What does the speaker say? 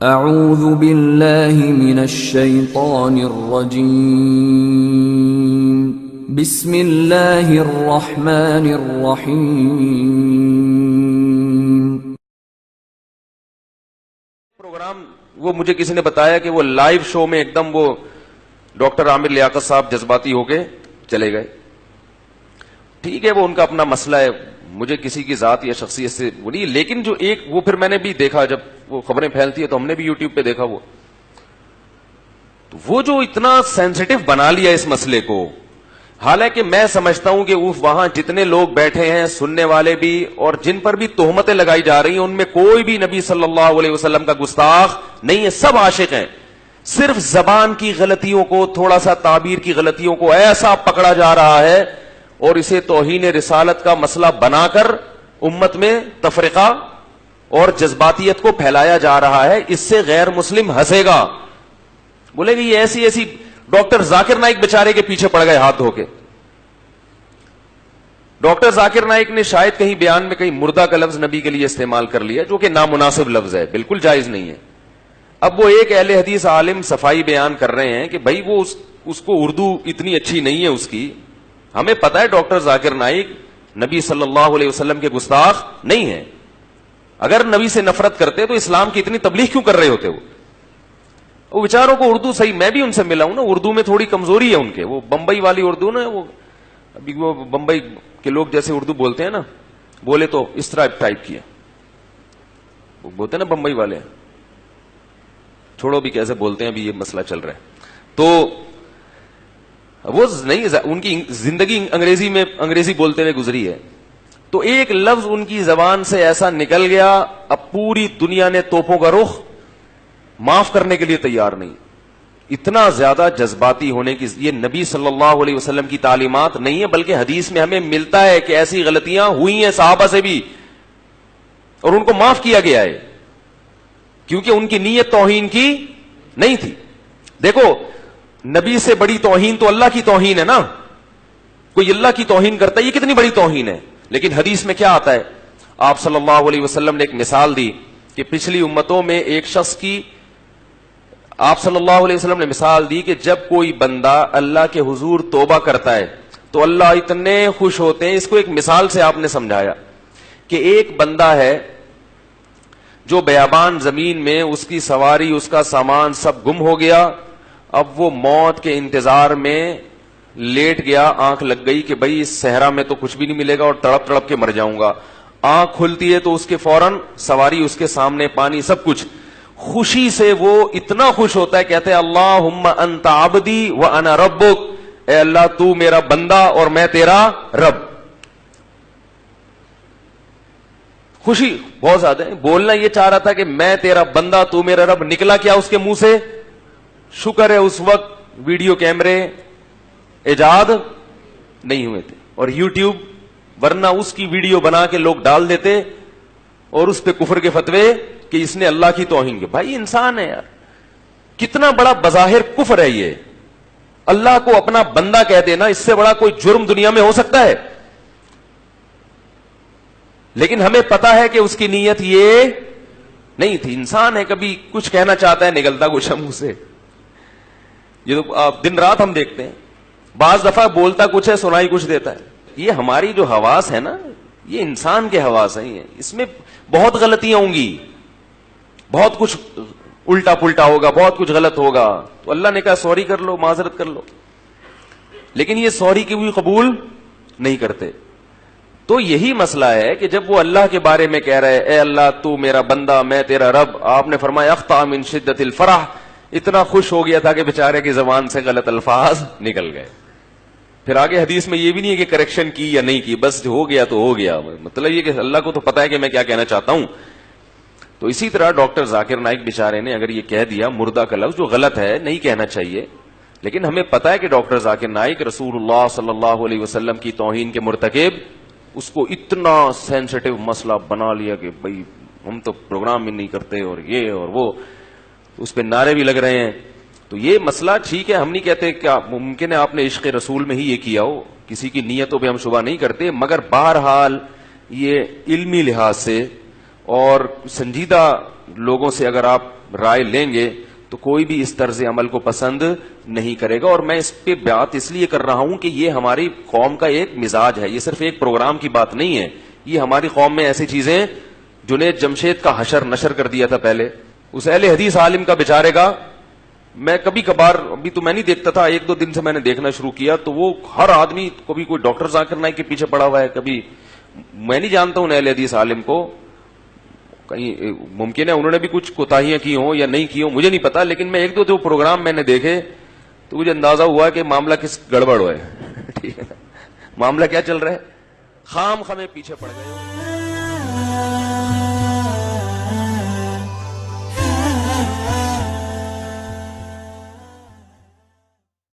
اعوذ باللہ من الشیطان الرجیم بسم اللہ الرحمن الرحیم۔ پروگرام وہ مجھے کسی نے بتایا کہ وہ لائیو شو میں ایک دم وہ ڈاکٹر عامر لیاقت صاحب جذباتی ہو کے چلے گئے۔ ٹھیک ہے، وہ ان کا اپنا مسئلہ ہے، مجھے کسی کی ذات یا شخصیت سے وہ نہیں، لیکن جو ایک وہ پھر میں نے بھی دیکھا، جب وہ خبریں پھیلتی ہے تو ہم نے بھی یوٹیوب پہ دیکھا، وہ جو اتنا سینسٹیو بنا لیا اس مسئلے کو، حالانکہ میں سمجھتا ہوں کہ وہاں جتنے لوگ بیٹھے ہیں سننے والے بھی اور جن پر بھی تہمتیں لگائی جا رہی ہیں، ان میں کوئی بھی نبی صلی اللہ علیہ وسلم کا گستاخ نہیں ہے، سب عاشق ہیں۔ صرف زبان کی غلطیوں کو، تھوڑا سا تعبیر کی غلطیوں کو ایسا پکڑا جا رہا ہے اور اسے توہین رسالت کا مسئلہ بنا کر امت میں تفرقہ اور جذباتیت کو پھیلایا جا رہا ہے۔ اس سے غیر مسلم ہنسے گا، بولے گی یہ ایسی ایسی۔ ڈاکٹر ذاکر نائک بیچارے کے پیچھے پڑ گئے ہاتھ دھو کے۔ ڈاکٹر ذاکر نائک نے شاید کہیں بیان میں کہیں مردہ کا لفظ نبی کے لیے استعمال کر لیا، جو کہ نامناسب لفظ ہے، بالکل جائز نہیں ہے۔ اب وہ ایک اہل حدیث عالم صفائی بیان کر رہے ہیں کہ بھائی وہ اس کو اردو اتنی اچھی نہیں ہے اس کی۔ ہمیں پتا ہے ڈاکٹر ذاکر نائک نبی صلی اللہ علیہ وسلم کے گستاخ نہیں ہے، اگر نبی سے نفرت کرتے تو اسلام کی اتنی تبلیغ کیوں کر رہے ہوتے؟ وہ بیچاروں کو اردو صحیح، میں بھی ان سے ملا ہوں نا، اردو میں تھوڑی کمزوری ہے ان کے، وہ بمبئی والی اردو نا، وہ ابھی وہ بمبئی کے لوگ جیسے اردو بولتے ہیں نا، بولے تو اس طرح ٹائپ کیا وہ بولتے ہیں نا بمبئی والے، چھوڑو بھی کیسے بولتے ہیں، ابھی یہ مسئلہ چل رہا ہے تو وہ نہیں، ان کی زندگی انگریزی بولتے ہوئے گزری ہے، تو ایک لفظ ان کی زبان سے ایسا نکل گیا، اب پوری دنیا نے توپوں کا رخ معاف کرنے کے لیے تیار نہیں۔ اتنا زیادہ جذباتی ہونے کی یہ نبی صلی اللہ علیہ وسلم کی تعلیمات نہیں ہے، بلکہ حدیث میں ہمیں ملتا ہے کہ ایسی غلطیاں ہوئی ہیں صحابہ سے بھی اور ان کو معاف کیا گیا ہے، کیونکہ ان کی نیت توہین کی نہیں تھی۔ دیکھو، نبی سے بڑی توہین تو اللہ کی توہین ہے نا، کوئی اللہ کی توہین کرتا ہے، یہ کتنی بڑی توہین ہے۔ لیکن حدیث میں کیا آتا ہے؟ آپ صلی اللہ علیہ وسلم نے ایک مثال دی کہ پچھلی امتوں میں ایک شخص کی، آپ صلی اللہ علیہ وسلم نے مثال دی کہ جب کوئی بندہ اللہ کے حضور توبہ کرتا ہے تو اللہ اتنے خوش ہوتے ہیں۔ اس کو ایک مثال سے آپ نے سمجھایا کہ ایک بندہ ہے جو بیابان زمین میں، اس کی سواری، اس کا سامان سب گم ہو گیا، اب وہ موت کے انتظار میں لیٹ گیا، آنکھ لگ گئی کہ بھائی اس صحرا میں تو کچھ بھی نہیں ملے گا اور تڑپ تڑپ کے مر جاؤں گا۔ آنکھ کھلتی ہے تو اس کے فوراً سواری، اس کے سامنے پانی، سب کچھ۔ خوشی سے وہ اتنا خوش ہوتا ہے، کہتے ہیں اللہم انت عبدی وانا ربک، اے اللہ تو میرا بندہ اور میں تیرا رب۔ خوشی بہت زیادہ ہے، بولنا یہ چاہ رہا تھا کہ میں تیرا بندہ تو میرا رب، نکلا کیا اس کے منہ سے؟ شکر ہے اس وقت ویڈیو کیمرے ایجاد نہیں ہوئے تھے اور یوٹیوب، ورنہ اس کی ویڈیو بنا کے لوگ ڈال دیتے اور اس پہ کفر کے فتوے کہ اس نے اللہ کی توہین کی۔ بھائی انسان ہے یار، کتنا بڑا بظاہر کفر ہے یہ، اللہ کو اپنا بندہ کہہ دینا، اس سے بڑا کوئی جرم دنیا میں ہو سکتا ہے؟ لیکن ہمیں پتا ہے کہ اس کی نیت یہ نہیں تھی۔ انسان ہے، کبھی کچھ کہنا چاہتا ہے، نکلتا کچھ منہ سے۔ یہ تو دن رات ہم دیکھتے ہیں، بعض دفعہ بولتا کچھ ہے، سنائی کچھ دیتا ہے۔ یہ ہماری جو حواس ہے نا، یہ انسان کے حواس ہیں، اس میں بہت غلطیاں ہوں گی، بہت کچھ الٹا پلٹا ہوگا، بہت کچھ غلط ہوگا، تو اللہ نے کہا سوری کر لو، معذرت کر لو، لیکن یہ سوری کی بھی قبول نہیں کرتے۔ تو یہی مسئلہ ہے کہ جب وہ اللہ کے بارے میں کہہ رہے اے اللہ تو میرا بندہ میں تیرا رب، آپ نے فرمایا اخطا من شدت الفرح، اتنا خوش ہو گیا تھا کہ بیچارے کی زبان سے غلط الفاظ نکل گئے۔ پھر آگے حدیث میں یہ بھی نہیں ہے کہ کریکشن کی یا نہیں کی، بس ہو گیا تو ہو گیا، مطلب یہ کہ اللہ کو تو پتا ہے کہ میں کیا کہنا چاہتا ہوں۔ تو اسی طرح ڈاکٹر ذاکر نائک بیچارے نے اگر یہ کہہ دیا مردہ کا لفظ، جو غلط ہے، نہیں کہنا چاہیے، لیکن ہمیں پتا ہے کہ ڈاکٹر ذاکر نائک رسول اللہ صلی اللہ علیہ وسلم کی توہین کے مرتکب، اس کو اتنا سینسٹیو مسئلہ بنا لیا کہ بھائی ہم تو پروگرام بھی نہیں کرتے اور یہ اور وہ، اس پہ نعرے بھی لگ رہے ہیں۔ تو یہ مسئلہ ٹھیک ہے، ہم نہیں کہتے کہ ممکن ہے آپ نے عشق رسول میں ہی یہ کیا ہو، کسی کی نیتوں پہ ہم شبہ نہیں کرتے، مگر بہرحال یہ علمی لحاظ سے اور سنجیدہ لوگوں سے اگر آپ رائے لیں گے تو کوئی بھی اس طرز عمل کو پسند نہیں کرے گا. اور میں اس پہ بات اس لیے کر رہا ہوں کہ یہ ہماری قوم کا ایک مزاج ہے, یہ صرف ایک پروگرام کی بات نہیں ہے. یہ ہماری قوم میں ایسی چیزیں, جنید جمشید کا حشر نشر کر دیا تھا پہلے, اس اہل حدیث عالم کا بیچارے کا میں کبھی کبھار, ابھی تو میں نہیں دیکھتا تھا, 1-2 دن سے میں نے دیکھنا شروع کیا, تو وہ ہر آدمی, کبھی کوئی ڈاکٹر ذاکر نائک کے پیچھے پڑا ہوا ہے, کبھی میں نہیں جانتا ہوں اہل حدیث عالم کو, کہیں ممکن ہے انہوں نے بھی کچھ کوتاہیاں کی ہوں یا نہیں کی ہوں, مجھے نہیں پتا, لیکن میں 1-2 پروگرام میں نے دیکھے تو مجھے اندازہ ہوا کہ معاملہ کس گڑبڑ ہوا ہے. ٹھیک ہے, معاملہ کیا چل رہا ہے, خام خامے پیچھے پڑ گئے.